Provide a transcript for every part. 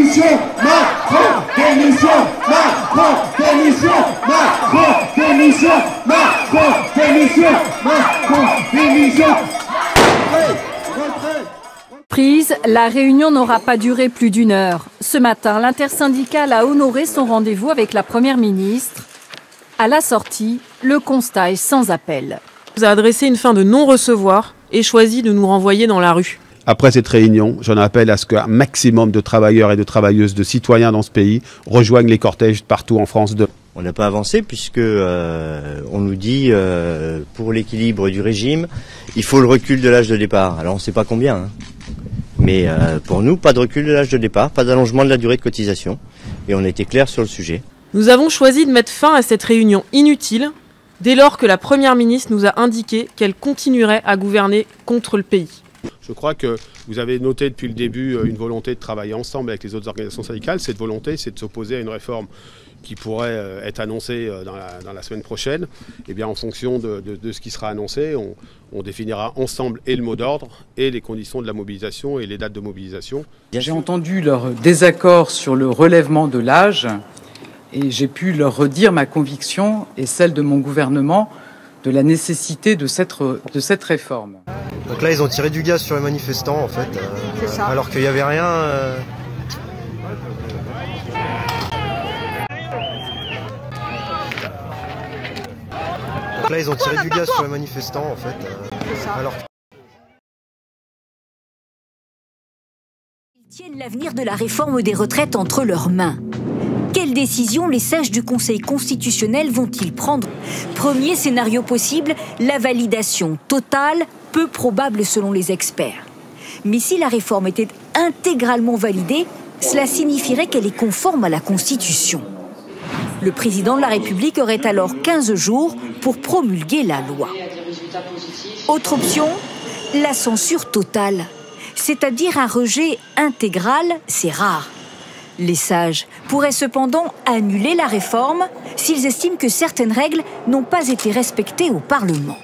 démission, Macron, démission, Macron, démission, Macron, démission, Macron, démission, Macron, démission. Prise, la réunion n'aura pas duré plus d'1 heure. Ce matin, l'intersyndicale a honoré son rendez-vous avec la Première ministre. À la sortie, le constat est sans appel. Vous a adressé une fin de non-recevoir et choisi de nous renvoyer dans la rue. Après cette réunion, j'en appelle à ce qu'un maximum de travailleurs et de travailleuses, de citoyens dans ce pays rejoignent les cortèges partout en France. On n'a pas avancé puisque on nous dit pour l'équilibre du régime, il faut le recul de l'âge de départ. Alors on ne sait pas combien, hein. Mais pour nous, pas de recul de l'âge de départ, pas d'allongement de la durée de cotisation. Et on a été clair sur le sujet. Nous avons choisi de mettre fin à cette réunion inutile dès lors que la Première ministre nous a indiqué qu'elle continuerait à gouverner contre le pays. Je crois que vous avez noté depuis le début une volonté de travailler ensemble avec les autres organisations syndicales. Cette volonté, c'est de s'opposer à une réforme qui pourrait être annoncée dans la semaine prochaine. Et bien, en fonction de ce qui sera annoncé, on définira ensemble et le mot d'ordre et les conditions de la mobilisation et les dates de mobilisation. J'ai entendu leur désaccord sur le relèvement de l'âge et j'ai pu leur redire ma conviction et celle de mon gouvernement de la nécessité de cette réforme. Donc là, ils ont tiré du gaz sur les manifestants, en fait, alors qu'il n'y avait rien. Donc là, ils ont tiré du gaz sur les manifestants, en fait, alors. Ils tiennent l'avenir de la réforme des retraites entre leurs mains. Quelles décisions les sages du Conseil constitutionnel vont-ils prendre? Premier scénario possible, la validation totale, peu probable selon les experts. Mais si la réforme était intégralement validée, cela signifierait qu'elle est conforme à la Constitution. Le président de la République aurait alors 15 jours pour promulguer la loi. Autre option, la censure totale, c'est-à-dire un rejet intégral, c'est rare. Les sages pourraient cependant annuler la réforme s'ils estiment que certaines règles n'ont pas été respectées au Parlement.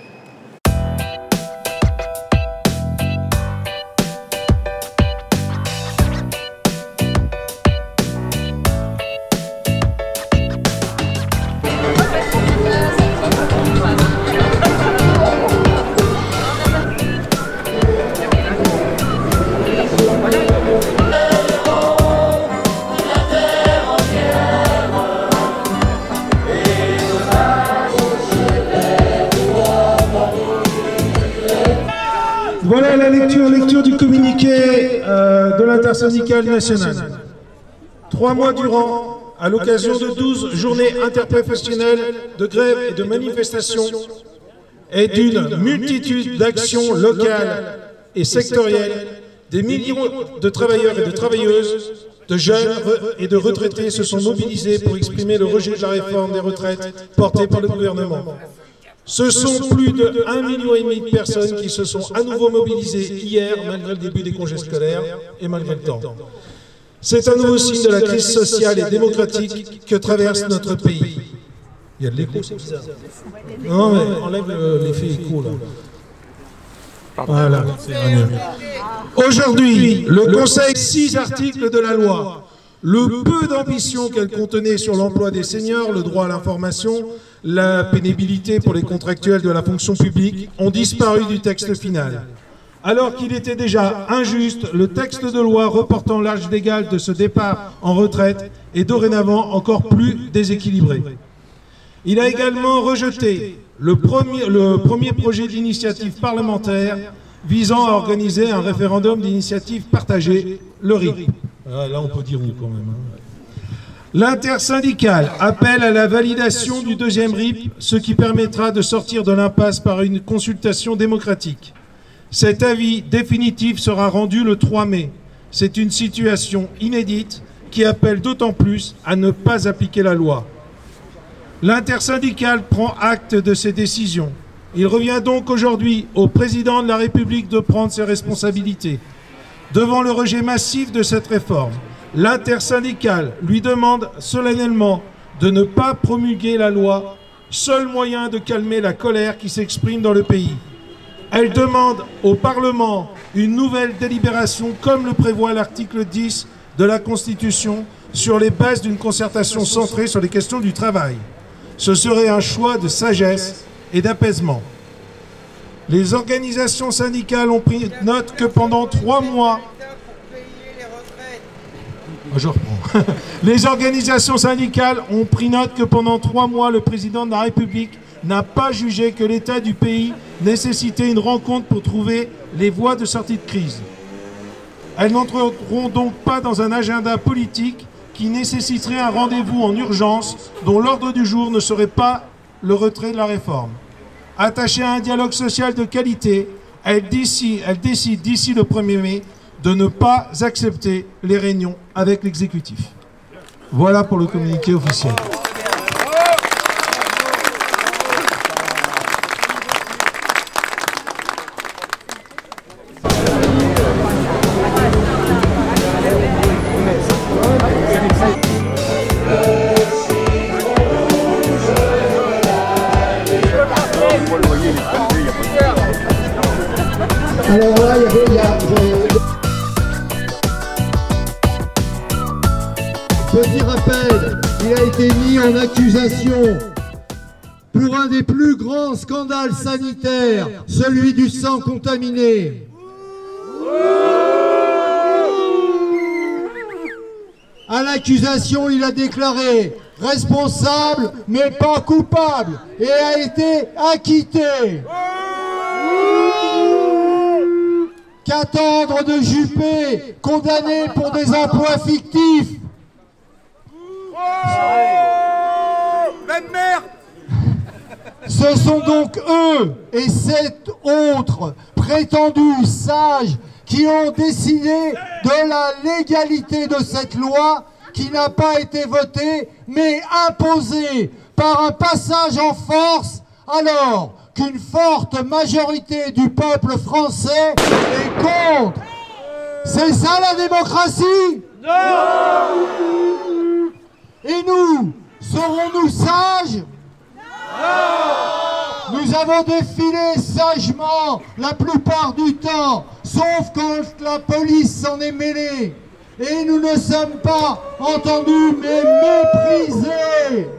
Voilà la lecture du communiqué de l'intersyndicale nationale. 3 mois durant, à l'occasion de 12 journées interprofessionnelles de grève et de manifestations et d'une multitude d'actions locales et sectorielles, des millions de travailleurs et de travailleuses, de jeunes et de retraités se sont mobilisés pour exprimer le rejet de la réforme des retraites portée par le gouvernement. Ce sont plus de 1,5 million de personnes qui se sont à nouveau mobilisées hier, malgré le début des congés scolaires et malgré le temps. C'est un nouveau signe de la crise sociale et démocratique que traverse notre pays. Il y a de l'écho, c'est bizarre. Non, mais enlève l'effet écho, là. Voilà, c'est mieux. Aujourd'hui, le Conseil 6 articles de la loi. Le peu d'ambition qu'elle contenait sur l'emploi des seniors, le droit à l'information, la pénibilité pour les contractuels de la fonction publique ont disparu du texte final. Alors qu'il était déjà injuste, le texte de loi reportant l'âge légal de ce départ en retraite est dorénavant encore plus déséquilibré. Il a également rejeté le premier projet d'initiative parlementaire visant à organiser un référendum d'initiative partagée, le RIP. Là, on peut dire où quand même. L'intersyndicale appelle à la validation du deuxième RIP, ce qui permettra de sortir de l'impasse par une consultation démocratique. Cet avis définitif sera rendu le 3 mai. C'est une situation inédite qui appelle d'autant plus à ne pas appliquer la loi. L'intersyndicale prend acte de ces décisions. Il revient donc aujourd'hui au président de la République de prendre ses responsabilités. Devant le rejet massif de cette réforme, l'intersyndicale lui demande solennellement de ne pas promulguer la loi, seul moyen de calmer la colère qui s'exprime dans le pays. Elle demande au Parlement une nouvelle délibération comme le prévoit l'article 10 de la Constitution sur les bases d'une concertation centrée sur les questions du travail. Ce serait un choix de sagesse et d'apaisement. Les organisations syndicales ont pris note que pendant 3 mois... Je reprends. Les organisations syndicales ont pris note que pendant 3 mois, le président de la République n'a pas jugé que l'état du pays nécessitait une rencontre pour trouver les voies de sortie de crise. Elles n'entreront donc pas dans un agenda politique qui nécessiterait un rendez-vous en urgence dont l'ordre du jour ne serait pas le retrait de la réforme. Attachée à un dialogue social de qualité, elle décide d'ici le 1er mai de ne pas accepter les réunions avec l'exécutif. Voilà pour le communiqué officiel. Alors là, il y a petit rappel, il a été mis en accusation pour un des plus grands scandales sanitaires, celui du sang contaminé. À l'accusation, il a déclaré responsable mais pas coupable et a été acquitté. Qu'attendre de Juppé, condamné pour des emplois fictifs? Même merde. Ce sont donc eux et 7 autres prétendus sages qui ont décidé de la légalité de cette loi qui n'a pas été votée mais imposée par un passage en force alors qu'une forte majorité du peuple français est contre. C'est ça la démocratie? Non. Et nous, serons-nous sages? Non. Nous avons défilé sagement la plupart du temps, sauf quand la police s'en est mêlée. Et nous ne sommes pas entendus mais méprisés.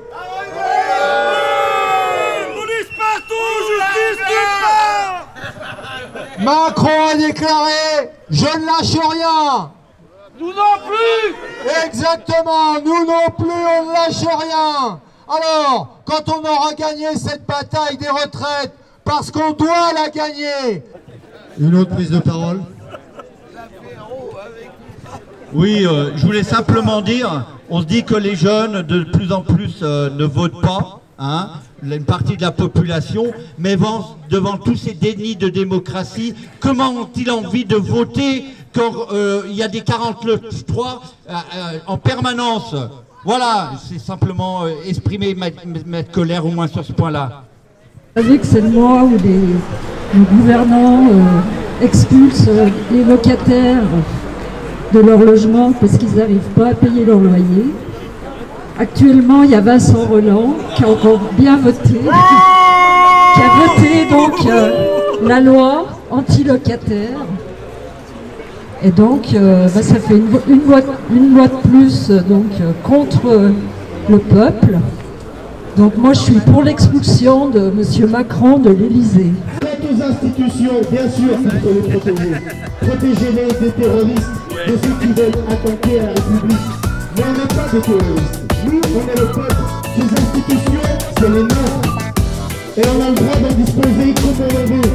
Macron a déclaré « Je ne lâche rien ». Nous non plus. Exactement, nous non plus on ne lâche rien. Alors, quand on aura gagné cette bataille des retraites, parce qu'on doit la gagner. Une autre prise de parole. Oui, je voulais simplement dire, on se dit que les jeunes de plus en plus ne votent pas, hein, une partie de la population, mais devant tous ces dénis de démocratie, comment ont-ils envie de voter quand il y a des 43 en permanence? Voilà, c'est simplement exprimer ma colère au moins sur ce point-là. Vous savez que c'est le mois où les gouvernants expulsent les locataires de leur logement parce qu'ils n'arrivent pas à payer leur loyer. Actuellement, il y a Vincent Rolland qui a encore bien voté, qui a voté donc la loi anti-locataire. Et donc, ça fait une loi de plus donc, contre le peuple. Donc moi, je suis pour l'expulsion de M. Macron de l'Élysée. Quant aux institutions, bien sûr qu'il faut les protéger. Protégez-les des terroristes, de ceux qui veulent attaquer la République. Mais on n'est pas des terroristes. Nous, on est le peuple. Ces institutions, c'est les nôtres. Et on a le droit d'en disposer comme on le veut.